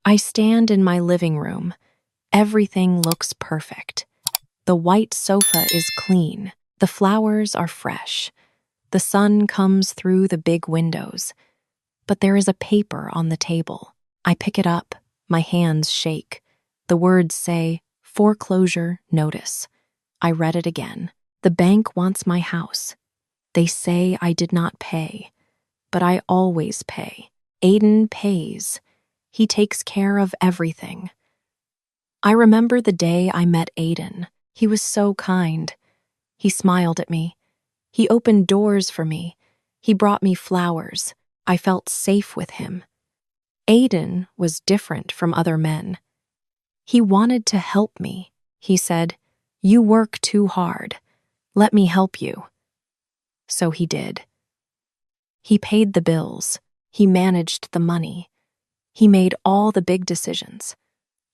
I stand in my living room. Everything looks perfect. The white sofa is clean. The flowers are fresh. The sun comes through the big windows. But there is a paper on the table. I pick it up. My hands shake. The words say, "Foreclosure notice." I read it again. The bank wants my house. They say I did not pay. But I always pay. Aiden pays. He takes care of everything. I remember the day I met Aiden. He was so kind. He smiled at me. He opened doors for me. He brought me flowers. I felt safe with him. Aiden was different from other men. He wanted to help me. He said, "You work too hard. Let me help you." So he did. He paid the bills. He managed the money. He made all the big decisions.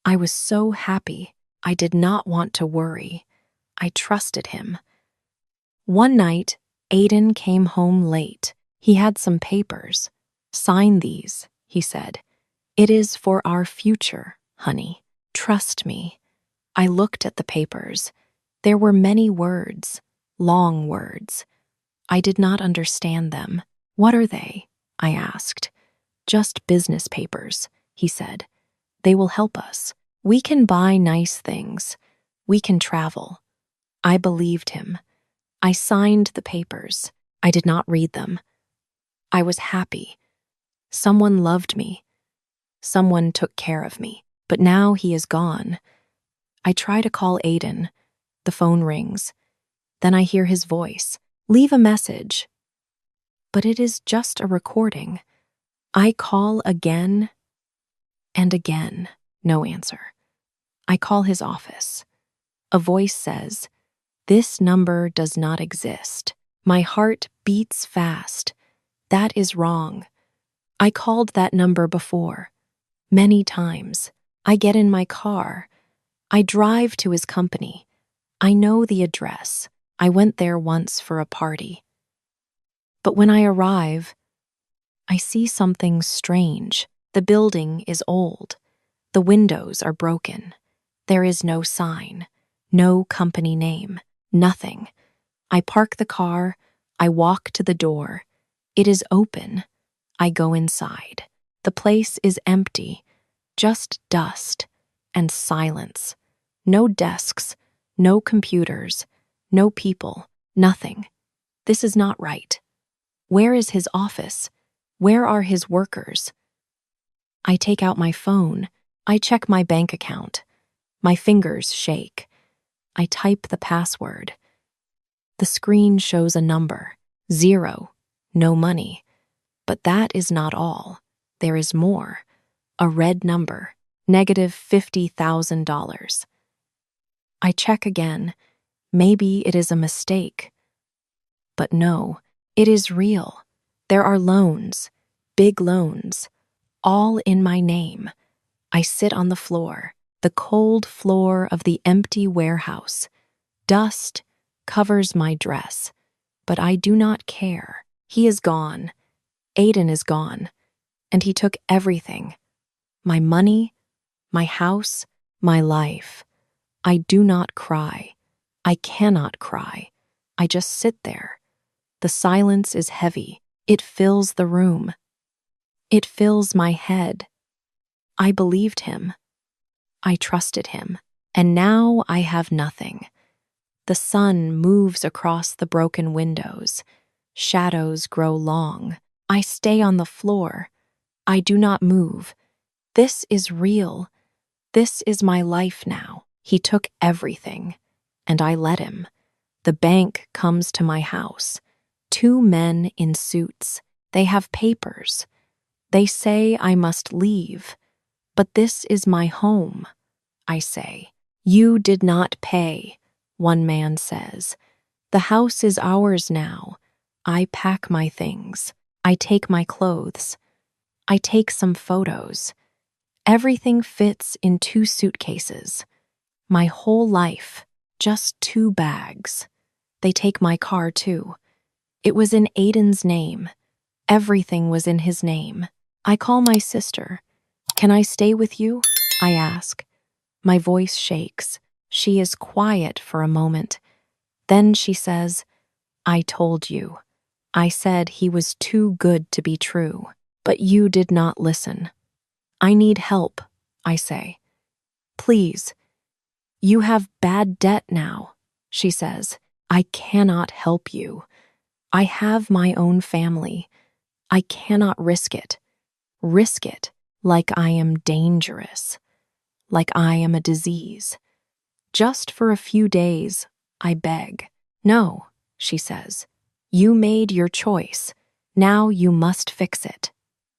I was so happy. I did not want to worry. I trusted him. One night, Aiden came home late. He had some papers. "Sign these," he said. "It is for our future, honey. Trust me." I looked at the papers. There were many words, long words. I did not understand them. "What are they?" I asked. "Just business papers," he said. "They will help us. We can buy nice things. We can travel." I believed him. I signed the papers. I did not read them. I was happy. Someone loved me. Someone took care of me. But now he is gone. I try to call Aiden. The phone rings. Then I hear his voice. "Leave a message." But it is just a recording. I call again and again. No answer. I call his office. A voice says, "This number does not exist." My heart beats fast. That is wrong. I called that number before. Many times. I get in my car. I drive to his company. I know the address. I went there once for a party. But when I arrive, I see something strange. The building is old. The windows are broken. There is no sign, no company name, nothing. I park the car. I walk to the door. It is open. I go inside. The place is empty, just dust and silence. No desks, no computers, no people, nothing. This is not right. Where is his office? Where are his workers? I take out my phone. I check my bank account. My fingers shake. I type the password. The screen shows a number, 0, no money. But that is not all. There is more. A red number, -$50,000. I check again. Maybe it is a mistake. But no, it is real. There are loans, big loans, all in my name. I sit on the floor, the cold floor of the empty warehouse. Dust covers my dress, but I do not care. He is gone. Aiden is gone. And he took everything. My money, my house, my life. I do not cry. I cannot cry. I just sit there. The silence is heavy. It fills the room. It fills my head. I believed him. I trusted him. And now I have nothing. The sun moves across the broken windows. Shadows grow long. I stay on the floor. I do not move. This is real. This is my life now. He took everything, and I let him. The bank comes to my house. 2 men in suits. They have papers. They say I must leave. But this is my home, I say. "You did not pay," one man says. "The house is ours now." I pack my things. I take my clothes. I take some photos. Everything fits in 2 suitcases. My whole life, just 2 bags. They take my car too. It was in Aiden's name. Everything was in his name. I call my sister. Can I stay with you? I ask. My voice shakes. She is quiet for a moment. Then she says, I told you. I said he was too good to be true, but you did not listen. I need help, I say. Please. You have bad debt now, she says. I cannot help you. I have my own family. I cannot risk it. Risk it like I am dangerous, like I am a disease. Just for a few days, I beg. No, she says. You made your choice. Now you must fix it.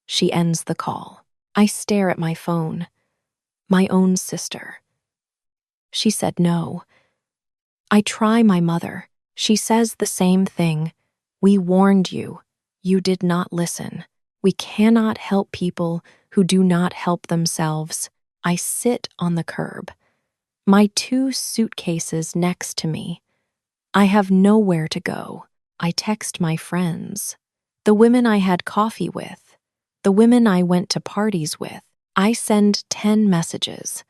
She ends the call. I stare at my phone. My own sister. She said no. I try my mother. She says the same thing. We warned you. You did not listen. We cannot help people who do not help themselves. I sit on the curb. My 2 suitcases next to me. I have nowhere to go. I text my friends. The women I had coffee with. The women I went to parties with. I send 10 messages.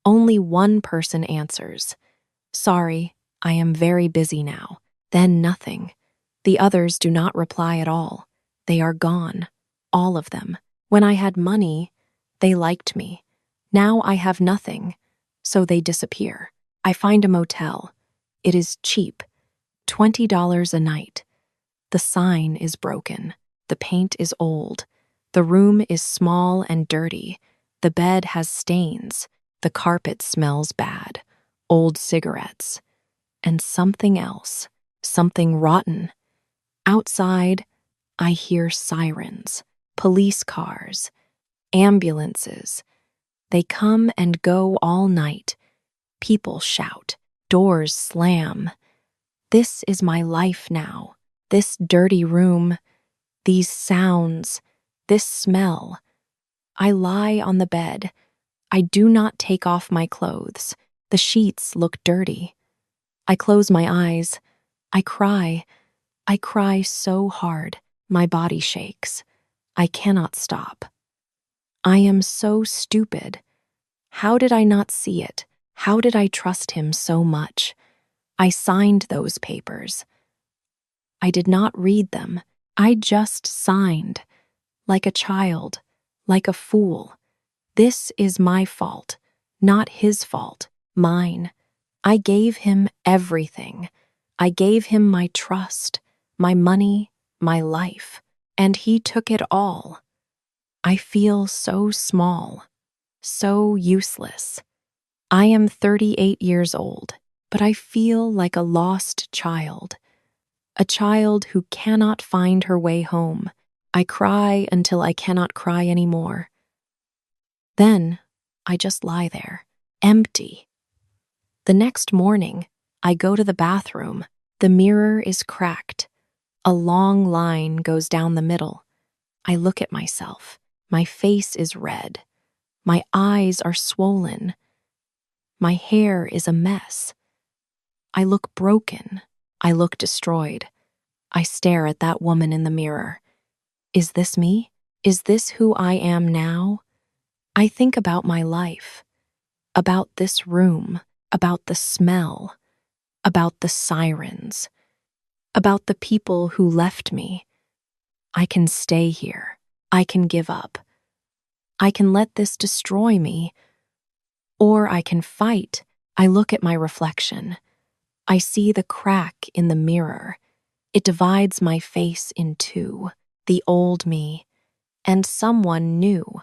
Only one person answers. Sorry, I am very busy now. Then nothing. The others do not reply at all. They are gone. All of them. When I had money, they liked me. Now I have nothing, so they disappear. I find a motel. It is cheap. $20 a night. The sign is broken. The paint is old. The room is small and dirty. The bed has stains. The carpet smells bad. Old cigarettes. And something else. Something rotten. Outside, I hear sirens, police cars, ambulances. They come and go all night. People shout. Doors slam. This is my life now. This dirty room. These sounds. This smell. I lie on the bed. I do not take off my clothes. The sheets look dirty. I close my eyes. I cry. I cry so hard. My body shakes. I cannot stop. I am so stupid. How did I not see it? How did I trust him so much? I signed those papers. I did not read them. I just signed. Like a child. Like a fool. This is my fault. Not his fault. Mine. I gave him everything. I gave him my trust, my money, my life. And he took it all. I feel so small. So useless. I am 38 years old, but I feel like a lost child. A child who cannot find her way home. I cry until I cannot cry anymore. Then, I just lie there, empty. The next morning, I go to the bathroom. The mirror is cracked. A long line goes down the middle. I look at myself. My face is red. My eyes are swollen. My hair is a mess. I look broken. I look destroyed. I stare at that woman in the mirror. Is this me? Is this who I am now? I think about my life, about this room, about the smell, about the sirens, about the people who left me. I can stay here. I can give up. I can let this destroy me. Or I can fight. I look at my reflection. I see the crack in the mirror. It divides my face in two, the old me, and someone new.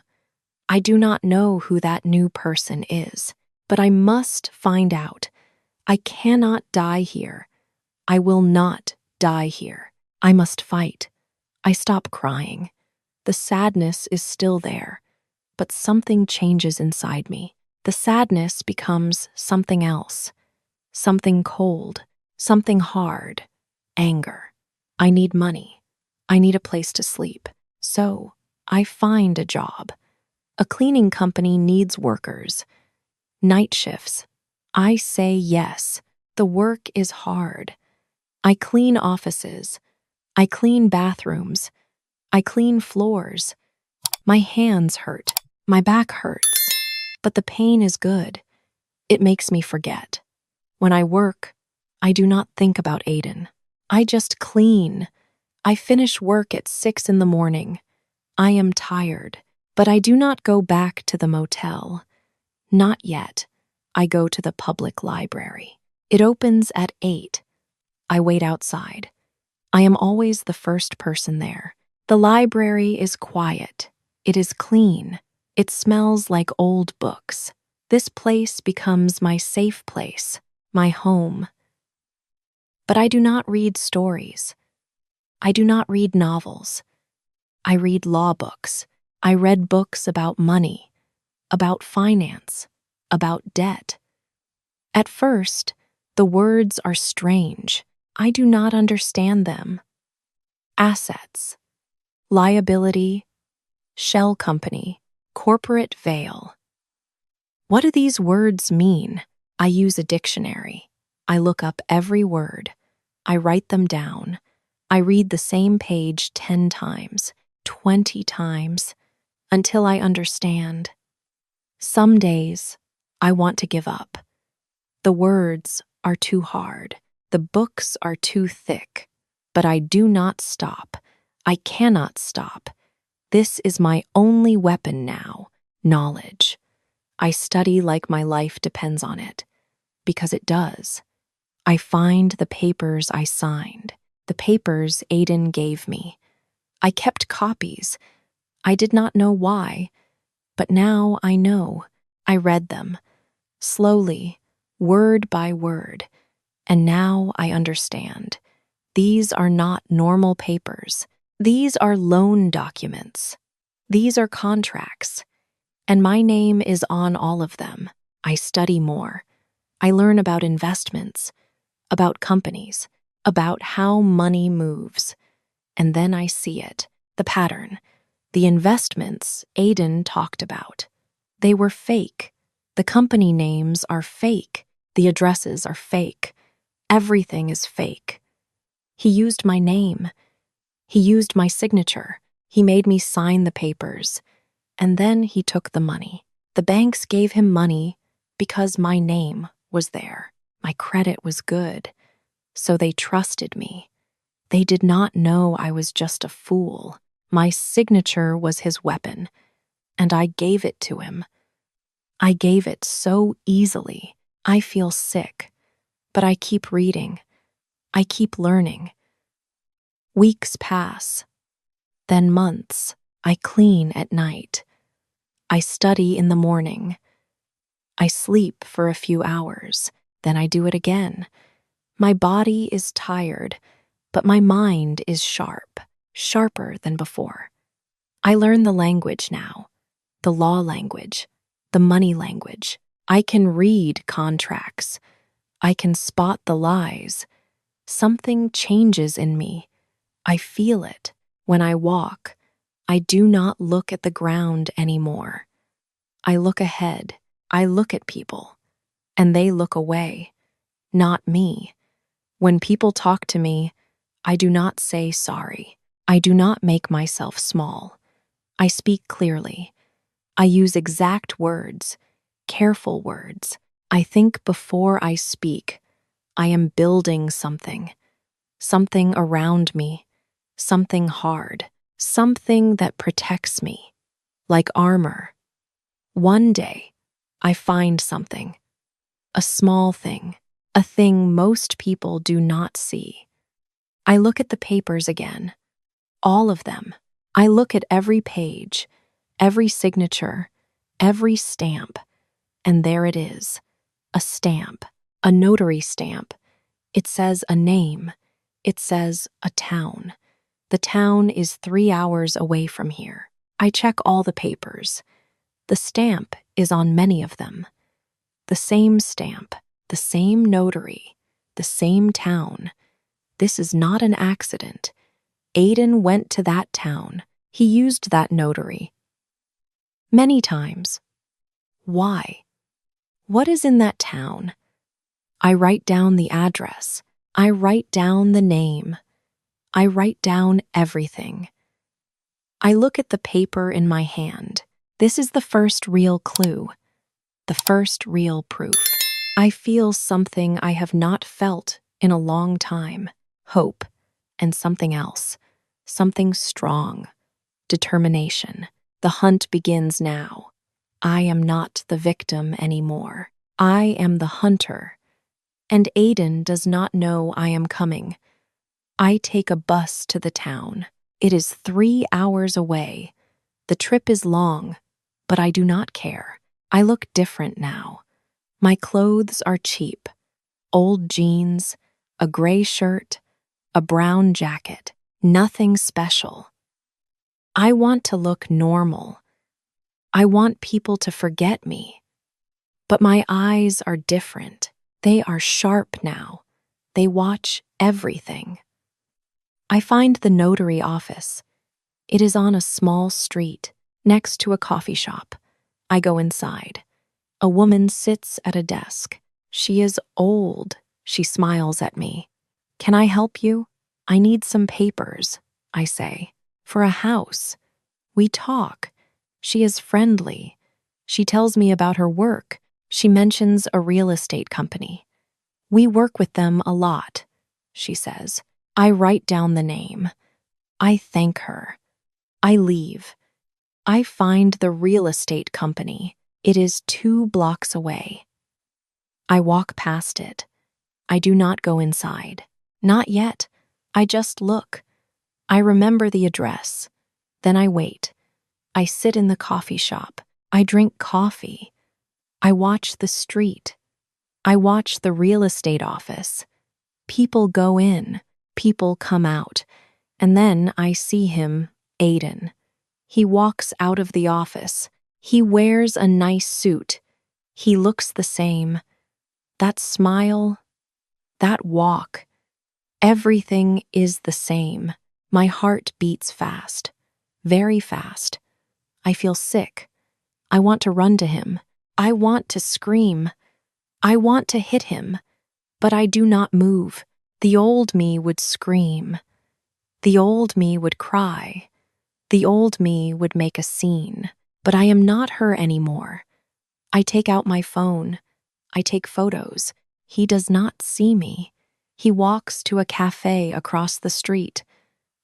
I do not know who that new person is, but I must find out. I cannot die here. I will not die here. I must fight. I stop crying. The sadness is still there, but something changes inside me. The sadness becomes something else, something cold, something hard, anger. I need money. I need a place to sleep. So I find a job. A cleaning company needs workers. Night shifts. I say yes. The work is hard. I clean offices. I clean bathrooms. I clean floors. My hands hurt. My back hurts, but the pain is good. It makes me forget. When I work, I do not think about Aiden. I just clean. I finish work at 6 in the morning. I am tired, but I do not go back to the motel. Not yet. I go to the public library. It opens at 8. I wait outside. I am always the first person there. The library is quiet. It is clean. It smells like old books. This place becomes my safe place, my home. But I do not read stories. I do not read novels. I read law books. I read books about money, about finance, about debt. At first, the words are strange. I do not understand them. Assets, liability, shell company, corporate veil. What do these words mean? I use a dictionary. I look up every word. I write them down. I read the same page 10 times, 20 times, until I understand. Some days, I want to give up. The words are too hard. The books are too thick. But I do not stop. I cannot stop. This is my only weapon now, knowledge. I study like my life depends on it, because it does. I find the papers I signed, the papers Aiden gave me. I kept copies. I did not know why, but now I know. I read them, slowly, word by word, and now I understand. These are not normal papers. These are loan documents. These are contracts. And my name is on all of them. I study more. I learn about investments, about companies, about how money moves. And then I see it, the pattern, the investments Aiden talked about. They were fake. The company names are fake. The addresses are fake. Everything is fake. He used my name. He used my signature. He made me sign the papers. And then he took the money. The banks gave him money because my name was there. My credit was good. So they trusted me. They did not know I was just a fool. My signature was his weapon, and I gave it to him. I gave it so easily. I feel sick, but I keep reading. I keep learning. Weeks pass, then months. I clean at night. I study in the morning. I sleep for a few hours, then I do it again. My body is tired, but my mind is sharp, sharper than before. I learn the language now, the law language, the money language. I can read contracts. I can spot the lies. Something changes in me. I feel it. When I walk, I do not look at the ground anymore. I look ahead. I look at people, and they look away, not me. When people talk to me, I do not say sorry. I do not make myself small. I speak clearly. I use exact words, careful words. I think before I speak. I am building something around me, something hard, something that protects me, like armor. One day, I find something, a small thing, a thing most people do not see. I look at the papers again, all of them. I look at every page, every signature, every stamp, and there it is, a stamp, a notary stamp. It says a name. It says a town. The town is 3 hours away from here. I check all the papers. The stamp is on many of them. The same stamp, the same notary, the same town. This is not an accident. Aiden went to that town. He used that notary. Many times. Why? What is in that town? I write down the address. I write down the name. I write down everything. I look at the paper in my hand. This is the first real clue, the first real proof. I feel something I have not felt in a long time. Hope and something else. Something strong. Determination. The hunt begins now. I am not the victim anymore. I am the hunter. And Aiden does not know I am coming. I take a bus to the town. It is 3 hours away. The trip is long, but I do not care. I look different now. My clothes are cheap. Old jeans, a gray shirt, a brown jacket. Nothing special. I want to look normal. I want people to forget me. But my eyes are different. They are sharp now. They watch everything. I find the notary office. It is on a small street, next to a coffee shop. I go inside. A woman sits at a desk. She is old. She smiles at me. "Can I help you? I need some papers," I say. "For a house." We talk. She is friendly. She tells me about her work. She mentions a real estate company. "We work with them a lot," she says. I write down the name. I thank her. I leave. I find the real estate company. It is 2 blocks away. I walk past it. I do not go inside. Not yet. I just look. I remember the address. Then I wait. I sit in the coffee shop. I drink coffee. I watch the street. I watch the real estate office. People go in. People come out. And then I see him, Aiden. He walks out of the office. He wears a nice suit. He looks the same. That smile, that walk, everything is the same. My heart beats fast, very fast. I feel sick. I want to run to him. I want to scream. I want to hit him. But I do not move. The old me would scream. The old me would cry. The old me would make a scene. But I am not her anymore. I take out my phone. I take photos. He does not see me. He walks to a cafe across the street.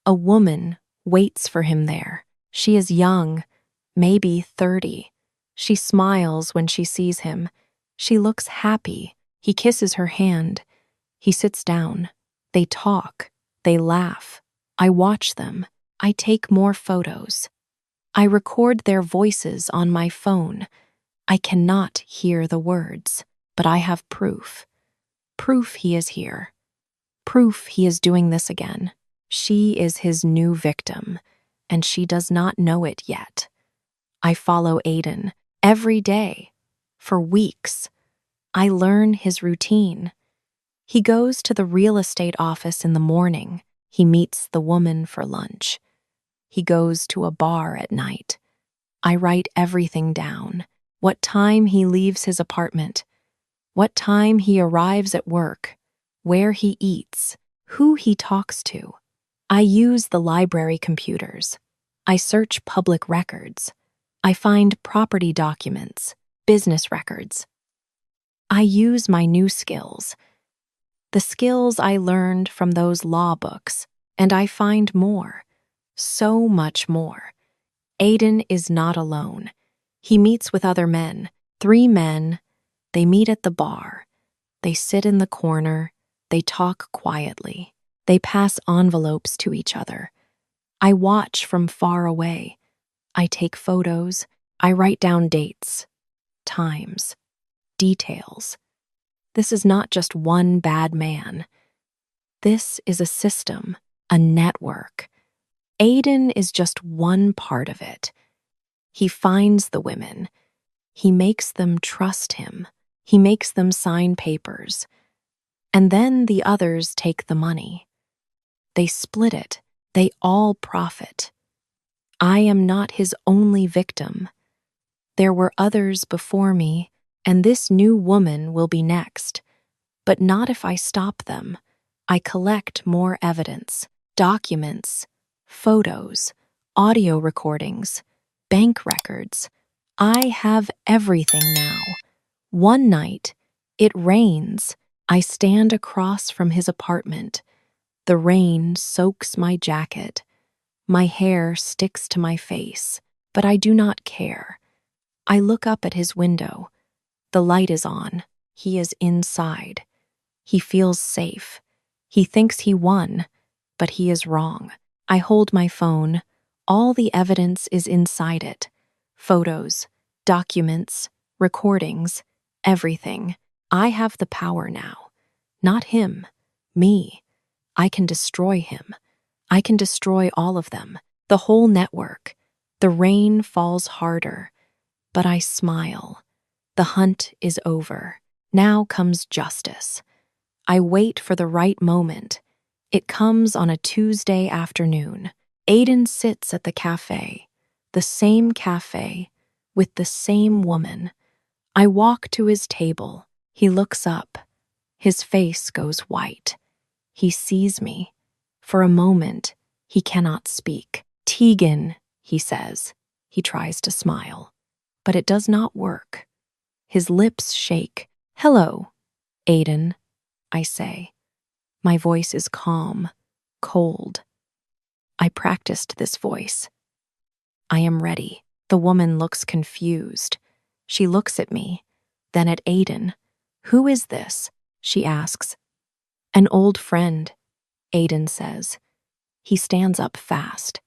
A woman waits for him there. She is young, maybe 30. She smiles when she sees him. She looks happy. He kisses her hand. He sits down. They talk. They laugh. I watch them. I take more photos. I record their voices on my phone. I cannot hear the words, but I have proof. Proof he is here. Proof he is doing this again. She is his new victim, and she does not know it yet. I follow Aiden every day, for weeks. I learn his routine. He goes to the real estate office in the morning. He meets the woman for lunch. He goes to a bar at night. I write everything down. What time he leaves his apartment. What time he arrives at work. Where he eats. Who he talks to. I use the library computers. I search public records. I find property documents, business records. I use my new skills. The skills I learned from those law books, and I find more. So much more. Aiden is not alone. He meets with other men, 3 men. They meet at the bar. They sit in the corner. They talk quietly. They pass envelopes to each other. I watch from far away. I take photos. I write down dates, times, details. This is not just one bad man. This is a system, a network. Aiden is just one part of it. He finds the women. He makes them trust him. He makes them sign papers. And then the others take the money. They split it. They all profit. I am not his only victim. There were others before me, and this new woman will be next. But not if I stop them. I collect more evidence, documents, photos, audio recordings, bank records. I have everything now. One night, it rains. I stand across from his apartment. The rain soaks my jacket. My hair sticks to my face, but I do not care. I look up at his window. The light is on. He is inside. He feels safe. He thinks he won, but he is wrong. I hold my phone. All the evidence is inside it. Photos, documents, recordings, everything. I have the power now. Not him. Me. I can destroy him. I can destroy all of them. The whole network. The rain falls harder. But I smile. The hunt is over. Now comes justice. I wait for the right moment. It comes on a Tuesday afternoon. Aiden sits at the same cafe, with the same woman. I walk to his table. He looks up. His face goes white. He sees me. For a moment, he cannot speak. Tegan, he says. He tries to smile. But it does not work. His lips shake. Hello, Aiden, I say. My voice is calm, cold. I practiced this voice. I am ready. The woman looks confused. She looks at me, then at Aiden. Who is this? She asks. An old friend, Aiden says. He stands up fast.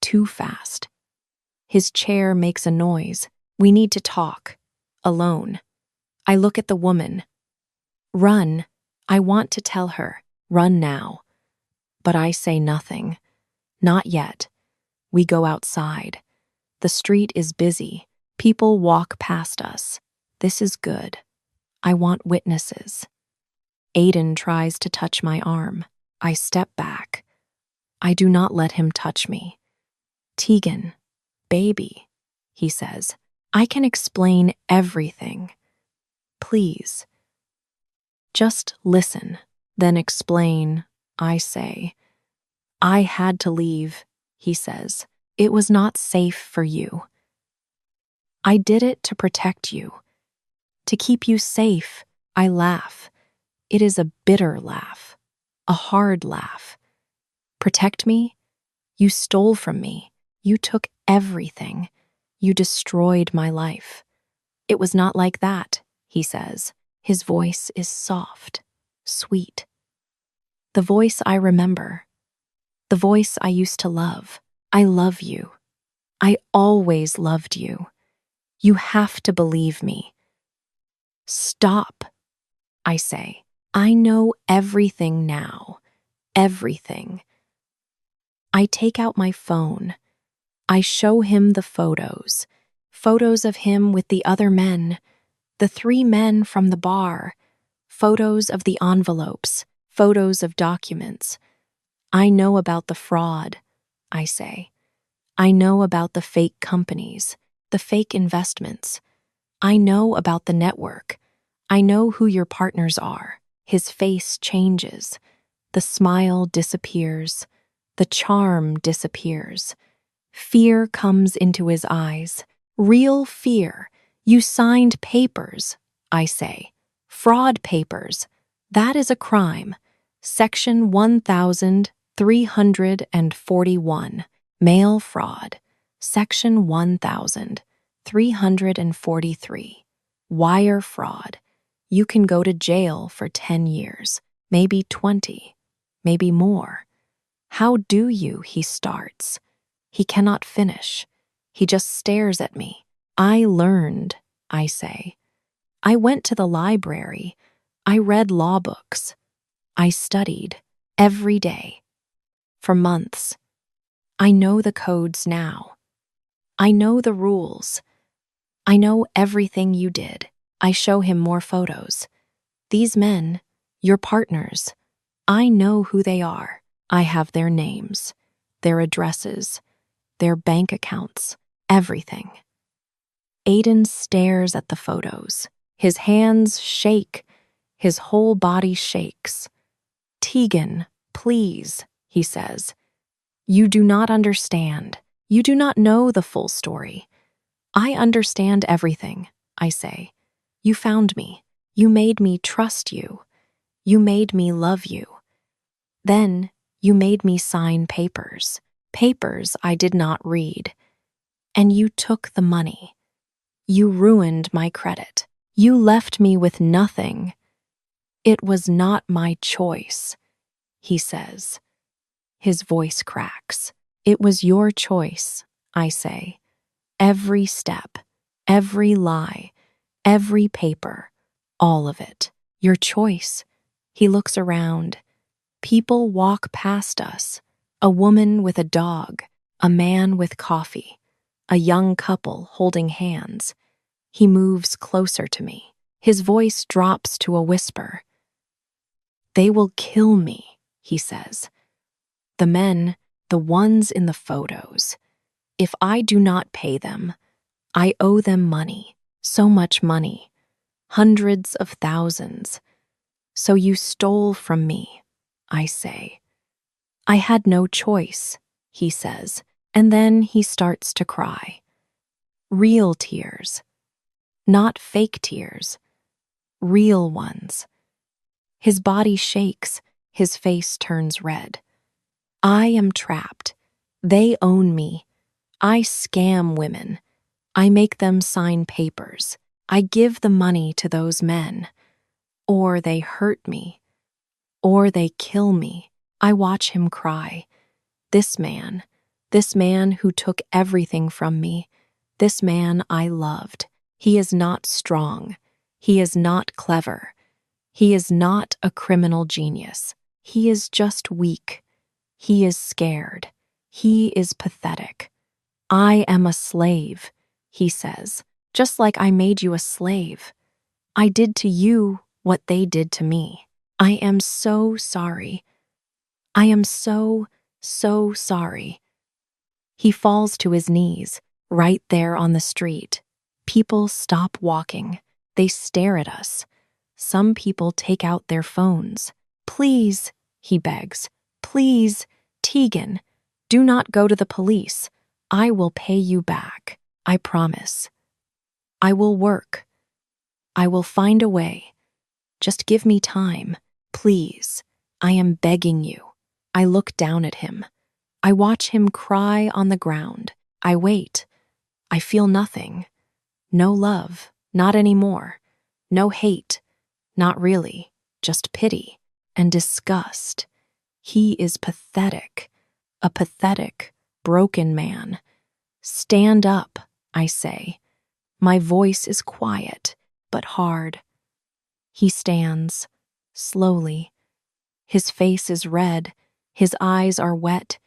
Too fast. His chair makes a noise. We need to talk. Alone. I look at the woman. Run. I want to tell her. Run now. But I say nothing. Not yet. We go outside. The street is busy. People walk past us. This is good. I want witnesses. Aiden tries to touch my arm. I step back. I do not let him touch me. Tegan, baby, he says. I can explain everything. Please. Just listen, then explain, I say. I had to leave, he says. It was not safe for you. I did it to protect you. To keep you safe, I laugh. It is a bitter laugh. A hard laugh. Protect me? You stole from me. You took everything. You destroyed my life. It was not like that, he says. His voice is soft, sweet. The voice I remember. The voice I used to love. I love you. I always loved you. You have to believe me. Stop, I say. I know everything now. Everything. I take out my phone. I show him the photos. Photos of him with the other men. The 3 men from the bar. Photos of the envelopes. Photos of documents. I know about the fraud, I say. I know about the fake companies, the fake investments. I know about the network. I know who your partners are. His face changes. The smile disappears. The charm disappears. Fear comes into his eyes. Real fear. You signed papers, I say. Fraud papers. That is a crime. Section 1341. Mail fraud. Section 1343. Wire fraud. You can go to jail for 10 years, maybe 20, maybe more. How do you? He starts. He cannot finish. He just stares at me. I learned, I say. I went to the library. I read law books. I studied every day for months. I know the codes now. I know the rules. I know everything you did. I show him more photos. These men, your partners, I know who they are. I have their names, their addresses, their bank accounts, everything. Aiden stares at the photos. His hands shake. His whole body shakes. Tegan, please, he says. You do not understand. You do not know the full story. I understand everything, I say. You found me. You made me trust you. You made me love you. Then you made me sign papers. Papers I did not read. And you took the money. You ruined my credit. You left me with nothing. It was not my choice, he says. His voice cracks. It was your choice, I say. Every step, every lie, every paper, all of it. Your choice. He looks around. People walk past us. A woman with a dog, a man with coffee, a young couple holding hands. He moves closer to me. His voice drops to a whisper. They will kill me, he says. The men, the ones in the photos. If I do not pay them, I owe them money, so much money, hundreds of thousands. So you stole from me, I say. I had no choice, he says, and then he starts to cry. Real tears, not fake tears, real ones. His body shakes, his face turns red. I am trapped. They own me. I scam women. I make them sign papers. I give the money to those men. Or they hurt me. Or they kill me. I watch him cry. This man who took everything from me, this man I loved. He is not strong. He is not clever. He is not a criminal genius. He is just weak. He is scared. He is pathetic. I am a slave, he says, just like I made you a slave. I did to you what they did to me. I am so sorry. I am so sorry. He falls to his knees, right there on the street. People stop walking. They stare at us. Some people take out their phones. Please, he begs. Please, Tegan, do not go to the police. I will pay you back. I promise. I will work. I will find a way. Just give me time. Please. I am begging you. I look down at him. I watch him cry on the ground. I wait. I feel nothing. No love, not anymore. No hate, not really. Just pity and disgust. He is pathetic. A pathetic, broken man. Stand up, I say. My voice is quiet, but hard. He stands, slowly. His face is red. His eyes are wet.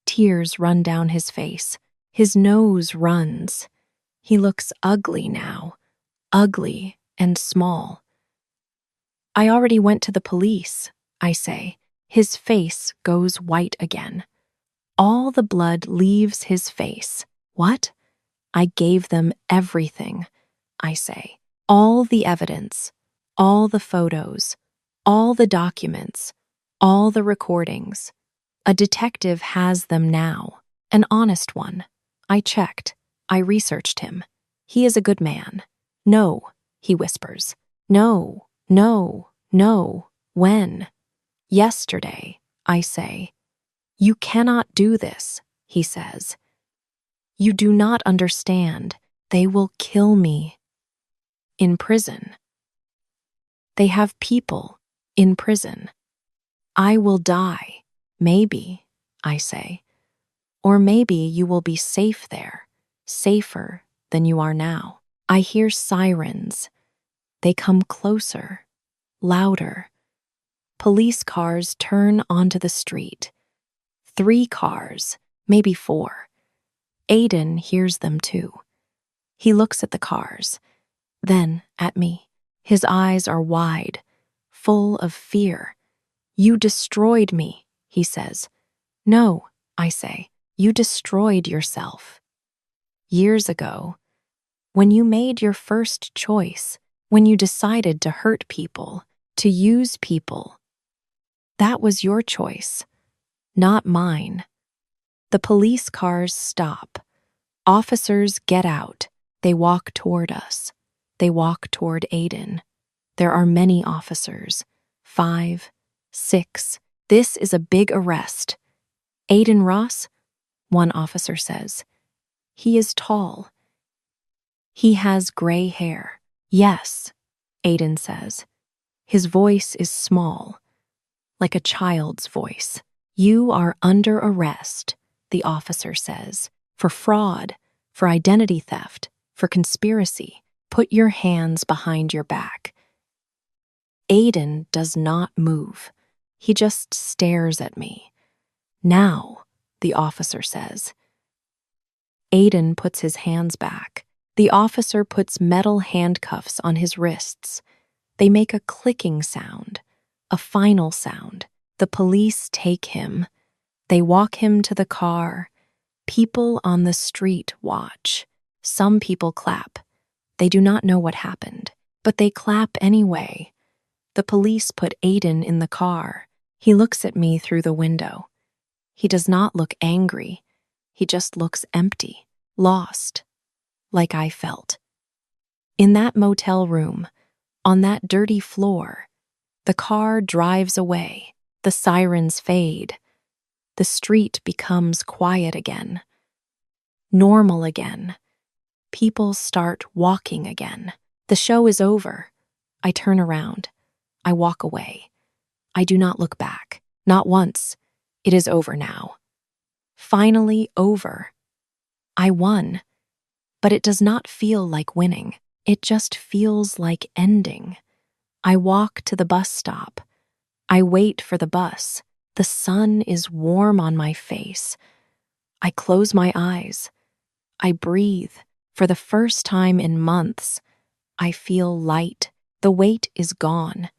Tears run down his face. His nose runs. He looks ugly now, ugly and small. I already went to the police, I say. His face goes white again. All the blood leaves his face. What? I gave them everything, I say. All the evidence, all the photos, all the documents, all the recordings. A detective has them now, an honest one. I checked. I researched him. He is a good man. No, he whispers. No, no, no. When? Yesterday, I say. You cannot do this, he says. You do not understand. They will kill me. In prison. They have people in prison. I will die. Maybe, I say. Or maybe you will be safe there, safer than you are now. I hear sirens. They come closer, louder. Police cars turn onto the street. 3 cars, maybe 4. Aiden hears them too. He looks at the cars, then at me. His eyes are wide, full of fear. You destroyed me, he says. No, I say, you destroyed yourself. Years ago, when you made your first choice, when you decided to hurt people, to use people, that was your choice, not mine. The police cars stop. Officers get out. They walk toward us. They walk toward Aiden. There are many officers. 5, 6. This is a big arrest. Aiden Ross? One officer says. He is tall. He has gray hair. Yes, Aiden says. His voice is small, like a child's voice. You are under arrest, the officer says, for fraud, for identity theft, for conspiracy. Put your hands behind your back. Aiden does not move. He just stares at me. Now, the officer says. Aiden puts his hands back. The officer puts metal handcuffs on his wrists. They make a clicking sound, a final sound. The police take him. They walk him to the car. People on the street watch. Some people clap. They do not know what happened, but they clap anyway. The police put Aiden in the car. He looks at me through the window. He does not look angry. He just looks empty, lost, like I felt. In that motel room, on that dirty floor, the car drives away. The sirens fade. The street becomes quiet again. Normal again. People start walking again. The show is over. I turn around. I walk away. I do not look back. Not once. It is over now. Finally over. I won. But it does not feel like winning. It just feels like ending. I walk to the bus stop. I wait for the bus. The sun is warm on my face. I close my eyes. I breathe. For the first time in months, I feel light. The weight is gone.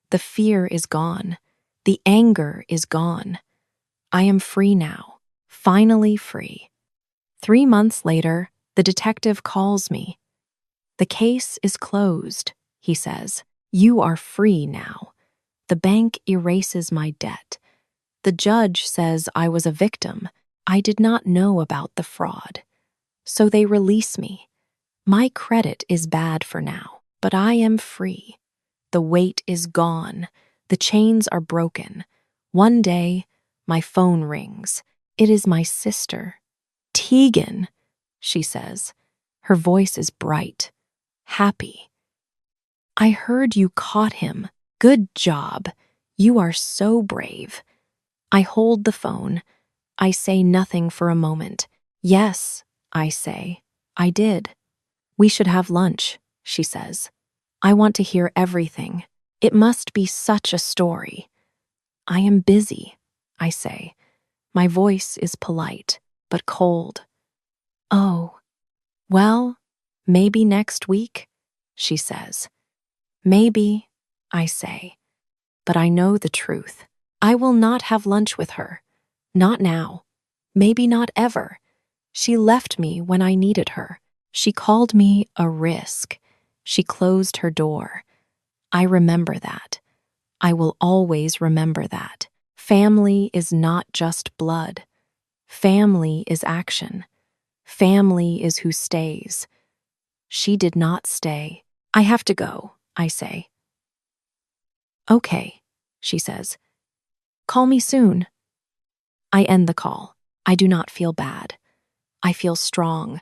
The fear is gone. The anger is gone. I am free now. Finally free. 3 months later, the detective calls me. The case is closed, he says. You are free now. The bank erases my debt. The judge says I was a victim. I did not know about the fraud. So they release me. My credit is bad for now, but I am free. The weight is gone. The chains are broken. One day, my phone rings. It is my sister. Tegan, she says. Her voice is bright, happy. I heard you caught him. Good job. You are so brave. I hold the phone. I say nothing for a moment. Yes, I say. I did. We should have lunch, she says. I want to hear everything. It must be such a story. I am busy, I say. My voice is polite, but cold. Oh, well, maybe next week, she says. Maybe, I say. But I know the truth. I will not have lunch with her. Not now. Maybe not ever. She left me when I needed her. She called me a risk. She closed her door. I remember that. I will always remember that. Family is not just blood. Family is action. Family is who stays. She did not stay. I have to go, I say. Okay, she says. Call me soon. I end the call. I do not feel bad. I feel strong.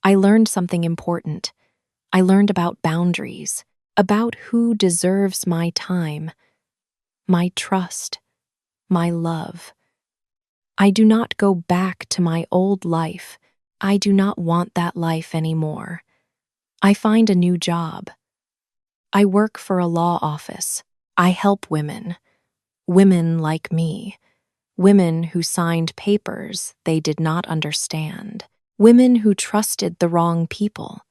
I learned something important. I learned about boundaries, about who deserves my time, my trust, my love. I do not go back to my old life. I do not want that life anymore. I find a new job. I work for a law office. I help women. Women like me. Women who signed papers they did not understand. Women who trusted the wrong people.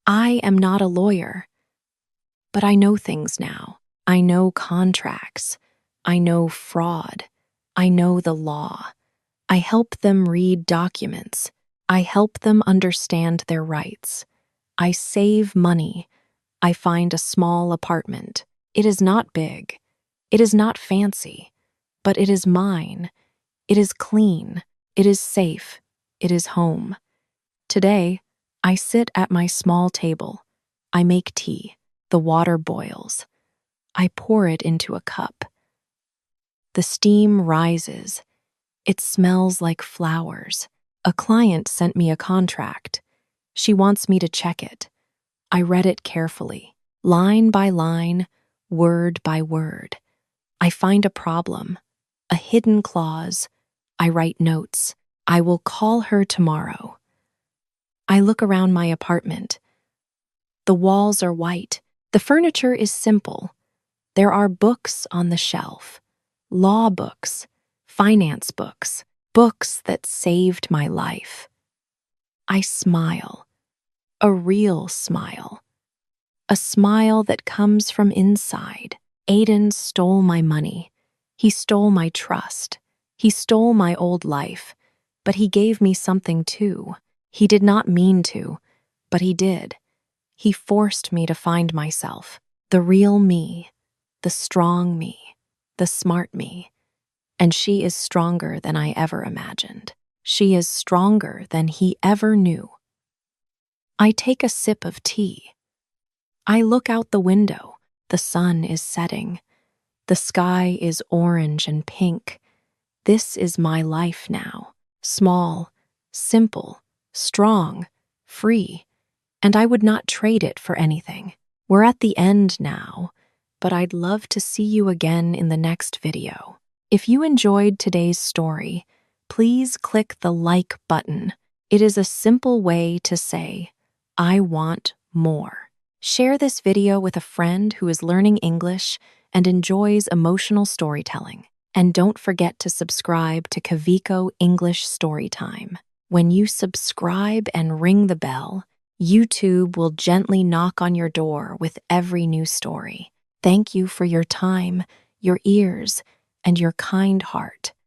I am not a lawyer, but I know things now. I know contracts. I know fraud. I know the law. I help them read documents. I help them understand their rights. I save money. I find a small apartment. It is not big. It is not fancy, but it is mine. It is clean. It is safe. It is home. Today, I sit at my small table. I make tea. The water boils. I pour it into a cup. The steam rises. It smells like flowers. A client sent me a contract. She wants me to check it. I read it carefully, line by line, word by word. I find a problem, a hidden clause. I write notes. I will call her tomorrow. I look around my apartment. The walls are white. The furniture is simple. There are books on the shelf. Law books, finance books, books that saved my life. I smile. A real smile. A smile that comes from inside. Aiden stole my money. He stole my trust. He stole my old life. But he gave me something too. He did not mean to, but he did. He forced me to find myself, the real me, the strong me, the smart me. And she is stronger than I ever imagined. She is stronger than he ever knew. I take a sip of tea. I look out the window. The sun is setting. The sky is orange and pink. This is my life now. Small, simple, strong, free. And I would not trade it for anything. We're at the end now, but I'd love to see you again in the next video. If you enjoyed today's story, please click the like button. It is a simple way to say, I want more. Share this video with a friend who is learning English and enjoys emotional storytelling. And don't forget to subscribe to Kavico English Storytime. When you subscribe and ring the bell, YouTube will gently knock on your door with every new story. Thank you for your time, your ears, and your kind heart.